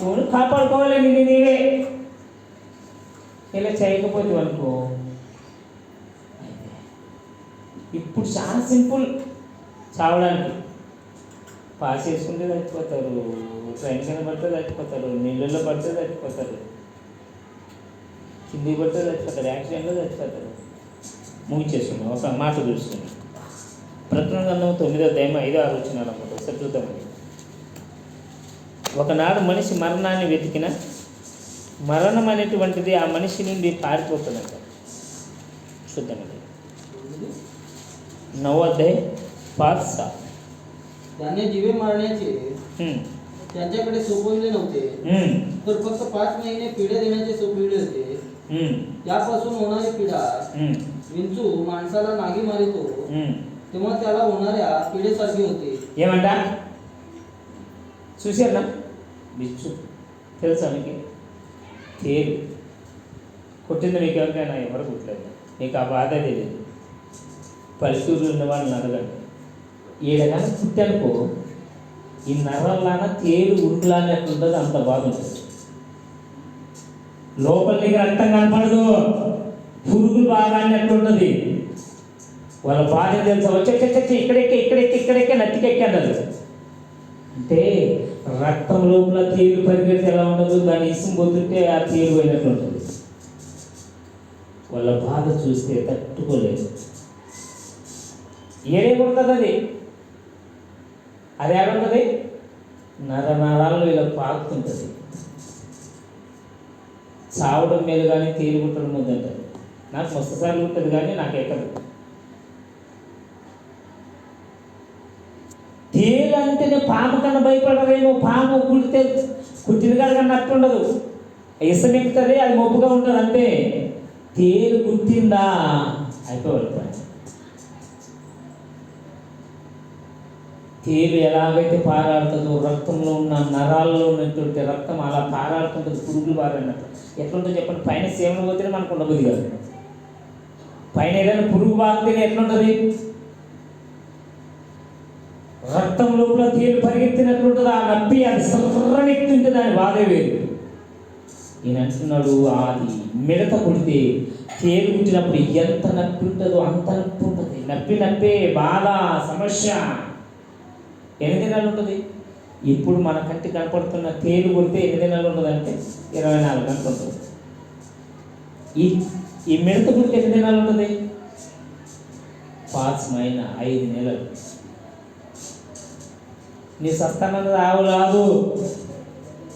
చూసుకొని కాపాడుకోవాలి నీవే. ఇలా చేయకపోతే అనుకో ఇప్పుడు చాలా సింపుల్ చావడానికి. పాస్ చేసుకుంటే చచ్చిపోతారు, ట్రైన్ కింద పడితే చచ్చిపోతారు, నీళ్ళల్లో పడితే చచ్చిపోతారు, కిందికి పడితే చచ్చిపోతారు, యాక్సిడెంట్లో చచ్చిపోతారు. ముగించేసుకున్నాం ఒక మాట చూసుకుని. ప్రకటన గ్రంథం 9వ అధ్యాయం 5-6 వచనాలు అన్నమాట. ఒకసారి చూద్దామండి. ఒకనాడు మనిషి మరణాన్ని వెతికిన మరణం అనేటువంటిది ఆ మనిషి నుండి పారిపోతుందంట. చూద్దామండి. 9वा अध्याय 5-6. त्याने जीवे मारण्याचे त्यांच्याकडे सोपविले नव्हते, तर फक्त 5 महिने पिढ्या देण्याचे सोपविले होते. त्यापासून होणारी पिढा विंचू माणसाला नागी मारितो तेव्हा त्याला होणाऱ्या पिढेसारखी होते. ఏమంట చూశారా? వించు తెలుసా మీకు? తేలు కొట్టింది మీకు ఎవరికైనా? ఎవరు కొట్టలేదు. మీకు ఆ బాధ తెలియదు. పల్లెటూరులో ఉన్న వాళ్ళని అడగండి. ఏడగానే పుట్టనుకో ఈ నర్రల్లాన తేలు ఉరుకులానే ఎట్లుంటుంది అంత బాగుంటుంది. లోపల నీకు రక్తం కనపడదు, పురుగులు బాగా ఎట్లుంటుంది. వాళ్ళ భార్య తెలుసా? వచ్చి ఇక్కడెక్కి నత్తికెక్కి అన్నారు. అంటే రక్తం లోపల తేలు పరిగెడితే ఎలా ఉండదు, దాన్ని ఇసుము పోతుంటే ఆ తేలు పోయినట్లు ఉంటుంది. వాళ్ళ బాధ చూస్తే తట్టుకోలేదు. ఏడేముంటుంది అది ఏడుంటుంది? నరాల్లో ఇలా పాకుతుంటుంది. చావడం మీద కానీ తేలు కుట్టడం ముందంటారు. నాకు మస్తుసార్లు ఉంటుంది కానీ నాకు ఎక్కదు. తేలు అంటేనే పాము కన్నా భయపడరేమో. పాము కుడితే కుట్టిన కాడ నట్టు ఉండదు, ఇసమెక్కుతుంది, అది మొప్పుగా ఉంటుంది. అంటే తేలు కుట్టిందా అయిపోవాలి. తేలు ఎలాగైతే పారాడుతుందో రక్తంలో ఉన్న నరాల్లో ఉన్నటువంటి రక్తం అలా పారాడుతుంటుంది. పురుగులు పారాడినట్టు ఎట్లుంటుందో చెప్పండి. పైన సేవలు పోతేనే మనకు ఉండబుద్ధి కాదు. పైన ఏదైనా పురుగు బాగితేనే ఎట్లుంటుంది? రక్తం లోపల తేలు పరిగెత్తినట్లుంటుంది. ఆ నప్పి అది సర్రనెక్తుంటే దాని బాధే వేరు. ఈయన అంటున్నాడు, అది మిడత కొడితే తేలు కుట్టినప్పుడు ఎంత నప్పి ఉంటుందో అంత నప్పి ఉంటుంది. నప్పే బాధ సమస్య ఎన్ని దినాలు ఉంటుంది? ఇప్పుడు మన కంటి కనపడుతున్న తేలు కొడితే ఎన్ని దినాలు ఉంటుంది అంటే 24 గంటలు ఉంటుంది. ఈ మిడత కొడితే ఎన్ని దినాలు ఉంటుంది? 5 మहीना 5 నెలలు. నీ సత్తానన్నది ఆవు రాదు.